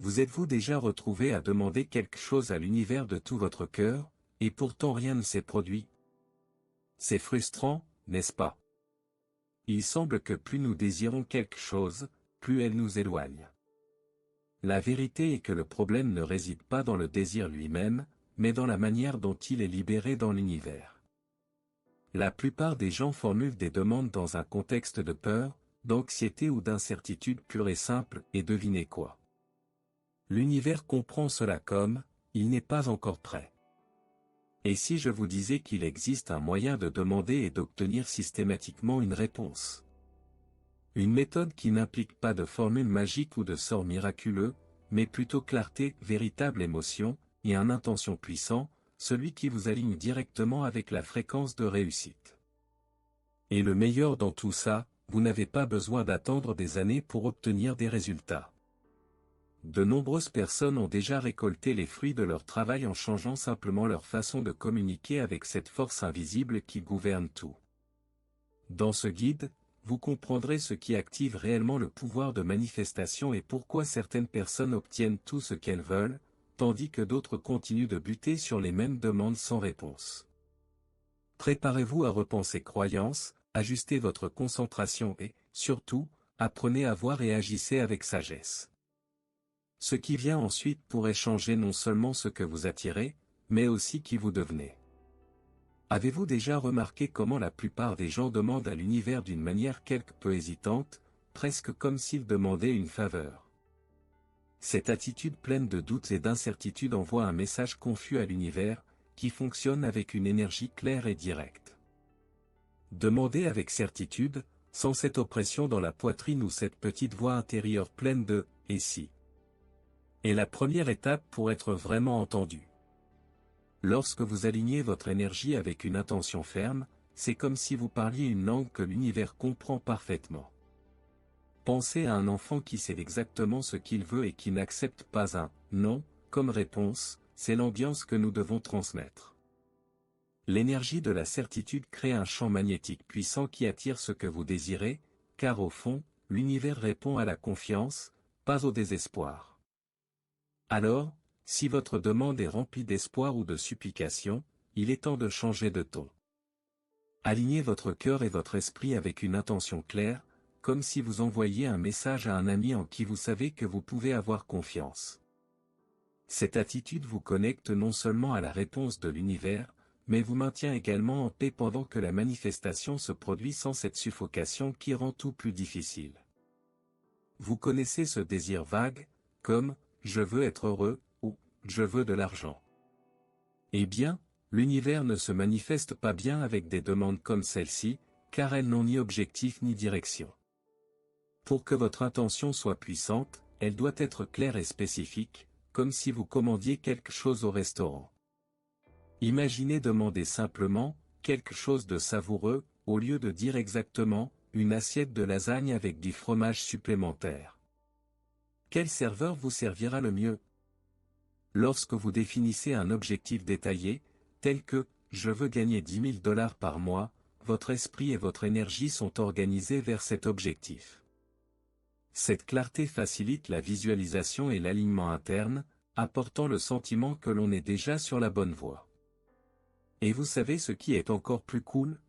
Vous êtes-vous déjà retrouvé à demander quelque chose à l'univers de tout votre cœur, et pourtant rien ne s'est produit? C'est frustrant, n'est-ce pas? Il semble que plus nous désirons quelque chose, plus elle nous éloigne. La vérité est que le problème ne réside pas dans le désir lui-même, mais dans la manière dont il est libéré dans l'univers. La plupart des gens formulent des demandes dans un contexte de peur, d'anxiété ou d'incertitude pure et simple, et devinez quoi? L'univers comprend cela comme, il n'est pas encore prêt. Et si je vous disais qu'il existe un moyen de demander et d'obtenir systématiquement une réponse? Une méthode qui n'implique pas de formule magique ou de sort miraculeux, mais plutôt clarté, véritable émotion, et un intention puissant, celui qui vous aligne directement avec la fréquence de réussite. Et le meilleur dans tout ça, vous n'avez pas besoin d'attendre des années pour obtenir des résultats. De nombreuses personnes ont déjà récolté les fruits de leur travail en changeant simplement leur façon de communiquer avec cette force invisible qui gouverne tout. Dans ce guide, vous comprendrez ce qui active réellement le pouvoir de manifestation et pourquoi certaines personnes obtiennent tout ce qu'elles veulent, tandis que d'autres continuent de buter sur les mêmes demandes sans réponse. Préparez-vous à repenser croyances, ajustez votre concentration et, surtout, apprenez à voir et agissez avec sagesse. Ce qui vient ensuite pourrait changer non seulement ce que vous attirez, mais aussi qui vous devenez. Avez-vous déjà remarqué comment la plupart des gens demandent à l'univers d'une manière quelque peu hésitante, presque comme s'ils demandaient une faveur? Cette attitude pleine de doutes et d'incertitudes envoie un message confus à l'univers, qui fonctionne avec une énergie claire et directe. Demandez avec certitude, sans cette oppression dans la poitrine ou cette petite voix intérieure pleine de « et si ». Et la première étape pour être vraiment entendu. Lorsque vous alignez votre énergie avec une intention ferme, c'est comme si vous parliez une langue que l'univers comprend parfaitement. Pensez à un enfant qui sait exactement ce qu'il veut et qui n'accepte pas un « non » comme réponse, c'est l'ambiance que nous devons transmettre. L'énergie de la certitude crée un champ magnétique puissant qui attire ce que vous désirez, car au fond, l'univers répond à la confiance, pas au désespoir. Alors, si votre demande est remplie d'espoir ou de supplication, il est temps de changer de ton. Alignez votre cœur et votre esprit avec une intention claire, comme si vous envoyiez un message à un ami en qui vous savez que vous pouvez avoir confiance. Cette attitude vous connecte non seulement à la réponse de l'univers, mais vous maintient également en paix pendant que la manifestation se produit sans cette suffocation qui rend tout plus difficile. Vous connaissez ce désir vague, comme « je veux être heureux » ou « je veux de l'argent ». Eh bien, l'univers ne se manifeste pas bien avec des demandes comme celle-ci, car elles n'ont ni objectif ni direction. Pour que votre intention soit puissante, elle doit être claire et spécifique, comme si vous commandiez quelque chose au restaurant. Imaginez demander simplement quelque chose de savoureux, au lieu de dire exactement une assiette de lasagne avec du fromage supplémentaire. Quel serveur vous servira le mieux? Lorsque vous définissez un objectif détaillé, tel que « je veux gagner 10 000 $ par mois », votre esprit et votre énergie sont organisés vers cet objectif. Cette clarté facilite la visualisation et l'alignement interne, apportant le sentiment que l'on est déjà sur la bonne voie. Et vous savez ce qui est encore plus cool?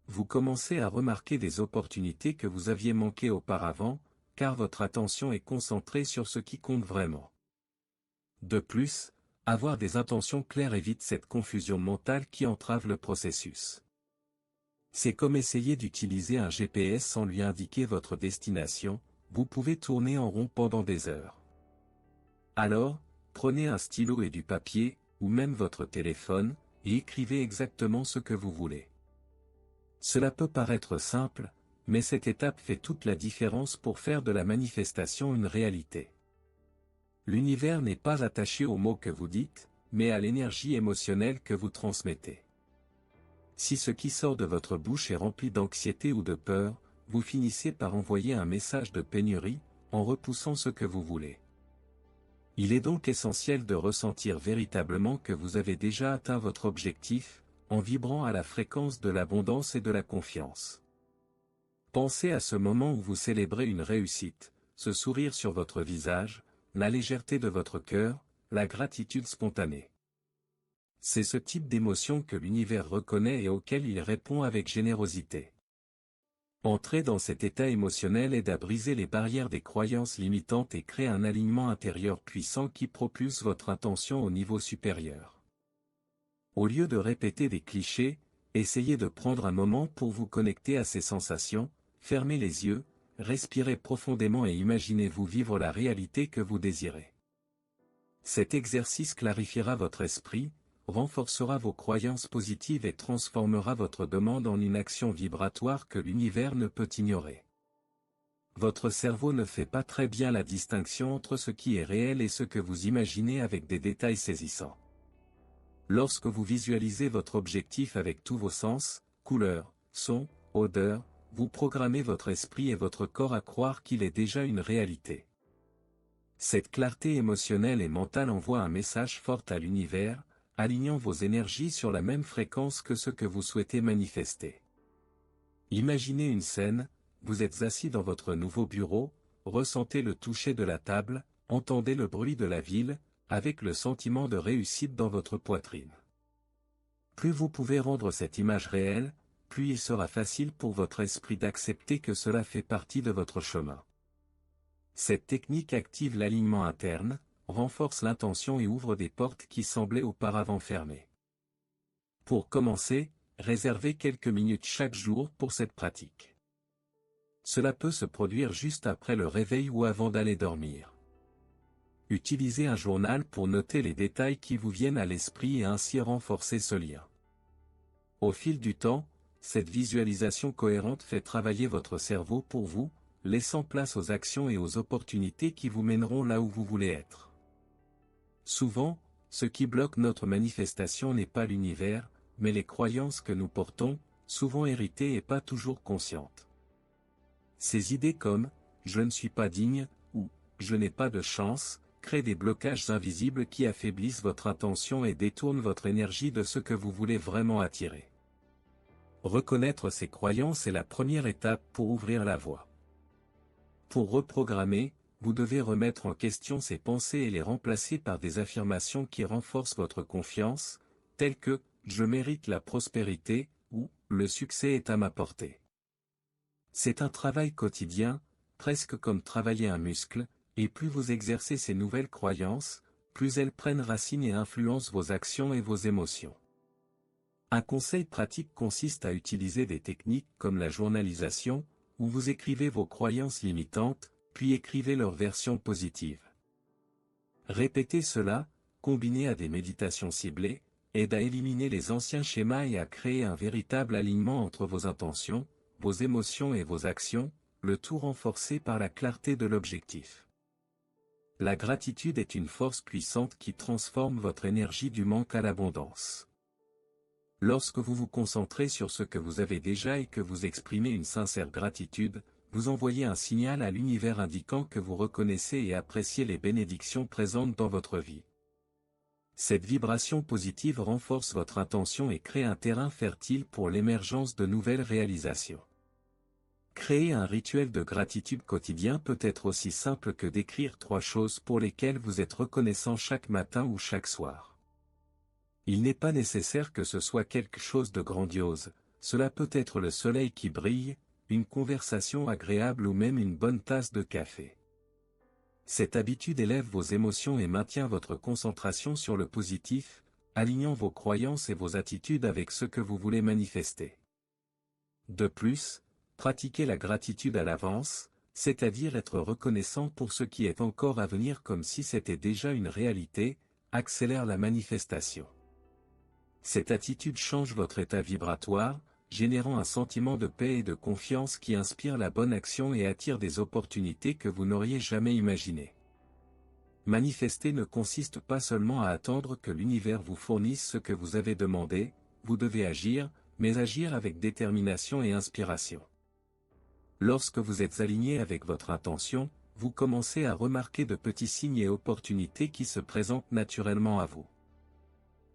Vous commencez à remarquer des opportunités que vous aviez manquées auparavant, car votre attention est concentrée sur ce qui compte vraiment. De plus, avoir des intentions claires évite cette confusion mentale qui entrave le processus. C'est comme essayer d'utiliser un GPS sans lui indiquer votre destination, vous pouvez tourner en rond pendant des heures. Alors, prenez un stylo et du papier, ou même votre téléphone, et écrivez exactement ce que vous voulez. Cela peut paraître simple, mais cette étape fait toute la différence pour faire de la manifestation une réalité. L'univers n'est pas attaché aux mots que vous dites, mais à l'énergie émotionnelle que vous transmettez. Si ce qui sort de votre bouche est rempli d'anxiété ou de peur, vous finissez par envoyer un message de pénurie, en repoussant ce que vous voulez. Il est donc essentiel de ressentir véritablement que vous avez déjà atteint votre objectif, en vibrant à la fréquence de l'abondance et de la confiance. Pensez à ce moment où vous célébrez une réussite, ce sourire sur votre visage, la légèreté de votre cœur, la gratitude spontanée. C'est ce type d'émotion que l'univers reconnaît et auquel il répond avec générosité. Entrer dans cet état émotionnel aide à briser les barrières des croyances limitantes et crée un alignement intérieur puissant qui propulse votre intention au niveau supérieur. Au lieu de répéter des clichés, essayez de prendre un moment pour vous connecter à ces sensations, fermez les yeux, respirez profondément et imaginez-vous vivre la réalité que vous désirez. Cet exercice clarifiera votre esprit, renforcera vos croyances positives et transformera votre demande en une action vibratoire que l'univers ne peut ignorer. Votre cerveau ne fait pas très bien la distinction entre ce qui est réel et ce que vous imaginez avec des détails saisissants. Lorsque vous visualisez votre objectif avec tous vos sens, couleurs, sons, odeurs, vous programmez votre esprit et votre corps à croire qu'il est déjà une réalité. Cette clarté émotionnelle et mentale envoie un message fort à l'univers, alignant vos énergies sur la même fréquence que ce que vous souhaitez manifester. Imaginez une scène, vous êtes assis dans votre nouveau bureau, ressentez le toucher de la table, entendez le bruit de la ville, avec le sentiment de réussite dans votre poitrine. Plus vous pouvez rendre cette image réelle, plus il sera facile pour votre esprit d'accepter que cela fait partie de votre chemin. Cette technique active l'alignement interne, renforce l'intention et ouvre des portes qui semblaient auparavant fermées. Pour commencer, réservez quelques minutes chaque jour pour cette pratique. Cela peut se produire juste après le réveil ou avant d'aller dormir. Utilisez un journal pour noter les détails qui vous viennent à l'esprit et ainsi renforcer ce lien. Au fil du temps, cette visualisation cohérente fait travailler votre cerveau pour vous, laissant place aux actions et aux opportunités qui vous mèneront là où vous voulez être. Souvent, ce qui bloque notre manifestation n'est pas l'univers, mais les croyances que nous portons, souvent héritées et pas toujours conscientes. Ces idées comme « je ne suis pas digne » ou « je n'ai pas de chance » créent des blocages invisibles qui affaiblissent votre intention et détournent votre énergie de ce que vous voulez vraiment attirer. Reconnaître ces croyances est la première étape pour ouvrir la voie. Pour reprogrammer, vous devez remettre en question ces pensées et les remplacer par des affirmations qui renforcent votre confiance, telles que « je mérite la prospérité » ou « le succès est à ma portée ». C'est un travail quotidien, presque comme travailler un muscle, et plus vous exercez ces nouvelles croyances, plus elles prennent racine et influencent vos actions et vos émotions. Un conseil pratique consiste à utiliser des techniques comme la journalisation, où vous écrivez vos croyances limitantes, puis écrivez leur version positive. Répétez cela, combiné à des méditations ciblées, aide à éliminer les anciens schémas et à créer un véritable alignement entre vos intentions, vos émotions et vos actions, le tout renforcé par la clarté de l'objectif. La gratitude est une force puissante qui transforme votre énergie du manque à l'abondance. Lorsque vous vous concentrez sur ce que vous avez déjà et que vous exprimez une sincère gratitude, vous envoyez un signal à l'univers indiquant que vous reconnaissez et appréciez les bénédictions présentes dans votre vie. Cette vibration positive renforce votre intention et crée un terrain fertile pour l'émergence de nouvelles réalisations. Créer un rituel de gratitude quotidien peut être aussi simple que d'écrire 3 choses pour lesquelles vous êtes reconnaissant chaque matin ou chaque soir. Il n'est pas nécessaire que ce soit quelque chose de grandiose, cela peut être le soleil qui brille, une conversation agréable ou même une bonne tasse de café. Cette habitude élève vos émotions et maintient votre concentration sur le positif, alignant vos croyances et vos attitudes avec ce que vous voulez manifester. De plus, pratiquez la gratitude à l'avance, c'est-à-dire être reconnaissant pour ce qui est encore à venir comme si c'était déjà une réalité, accélère la manifestation. Cette attitude change votre état vibratoire, générant un sentiment de paix et de confiance qui inspire la bonne action et attire des opportunités que vous n'auriez jamais imaginées. Manifester ne consiste pas seulement à attendre que l'univers vous fournisse ce que vous avez demandé, vous devez agir, mais agir avec détermination et inspiration. Lorsque vous êtes aligné avec votre intention, vous commencez à remarquer de petits signes et opportunités qui se présentent naturellement à vous.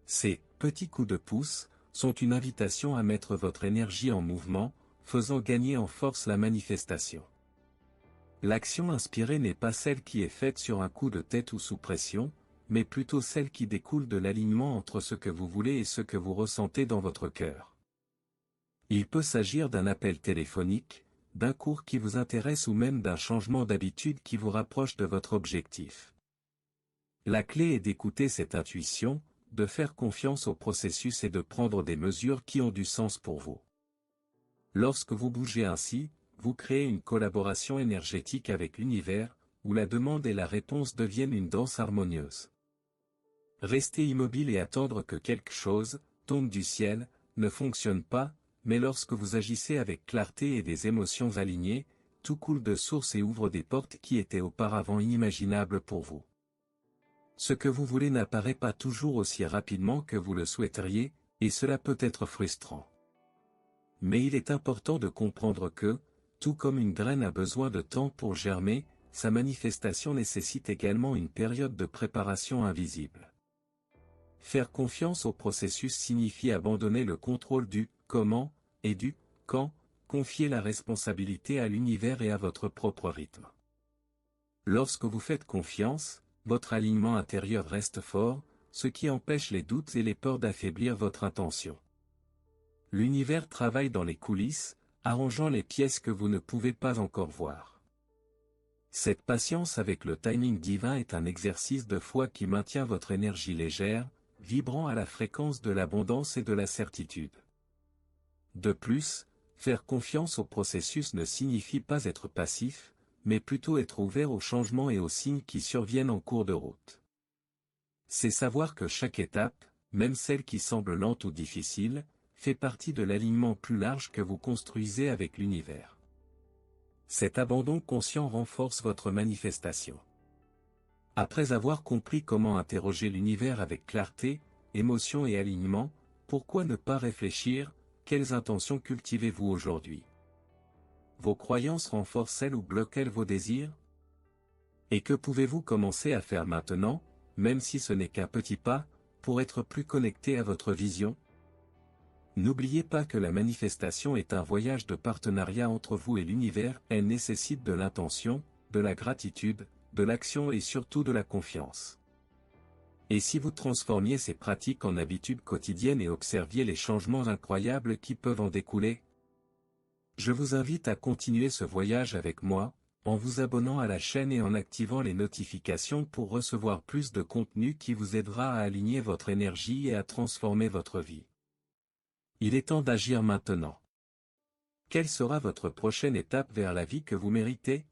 Ces petits coups de pouce sont une invitation à mettre votre énergie en mouvement, faisant gagner en force la manifestation. L'action inspirée n'est pas celle qui est faite sur un coup de tête ou sous pression, mais plutôt celle qui découle de l'alignement entre ce que vous voulez et ce que vous ressentez dans votre cœur. Il peut s'agir d'un appel téléphonique, d'un cours qui vous intéresse ou même d'un changement d'habitude qui vous rapproche de votre objectif. La clé est d'écouter cette intuition, de faire confiance au processus et de prendre des mesures qui ont du sens pour vous. Lorsque vous bougez ainsi, vous créez une collaboration énergétique avec l'univers, où la demande et la réponse deviennent une danse harmonieuse. Rester immobile et attendre que quelque chose, tombe du ciel, ne fonctionne pas, mais lorsque vous agissez avec clarté et des émotions alignées, tout coule de source et ouvre des portes qui étaient auparavant inimaginables pour vous. Ce que vous voulez n'apparaît pas toujours aussi rapidement que vous le souhaiteriez, et cela peut être frustrant. Mais il est important de comprendre que, tout comme une graine a besoin de temps pour germer, sa manifestation nécessite également une période de préparation invisible. Faire confiance au processus signifie abandonner le contrôle du « comment » et du « quand », confier la responsabilité à l'univers et à votre propre rythme. Lorsque vous faites confiance, votre alignement intérieur reste fort, ce qui empêche les doutes et les peurs d'affaiblir votre intention. L'univers travaille dans les coulisses, arrangeant les pièces que vous ne pouvez pas encore voir. Cette patience avec le timing divin est un exercice de foi qui maintient votre énergie légère, vibrant à la fréquence de l'abondance et de la certitude. De plus, faire confiance au processus ne signifie pas être passif, mais plutôt être ouvert aux changements et aux signes qui surviennent en cours de route. C'est savoir que chaque étape, même celle qui semble lente ou difficile, fait partie de l'alignement plus large que vous construisez avec l'univers. Cet abandon conscient renforce votre manifestation. Après avoir compris comment interroger l'univers avec clarté, émotion et alignement, pourquoi ne pas réfléchir, quelles intentions cultivez-vous aujourd'hui? Vos croyances renforcent-elles ou bloquent-elles vos désirs? Et que pouvez-vous commencer à faire maintenant, même si ce n'est qu'un petit pas, pour être plus connecté à votre vision? N'oubliez pas que la manifestation est un voyage de partenariat entre vous et l'univers, elle nécessite de l'intention, de la gratitude, de l'action et surtout de la confiance. Et si vous transformiez ces pratiques en habitudes quotidiennes et observiez les changements incroyables qui peuvent en découler? Je vous invite à continuer ce voyage avec moi, en vous abonnant à la chaîne et en activant les notifications pour recevoir plus de contenu qui vous aidera à aligner votre énergie et à transformer votre vie. Il est temps d'agir maintenant. Quelle sera votre prochaine étape vers la vie que vous méritez?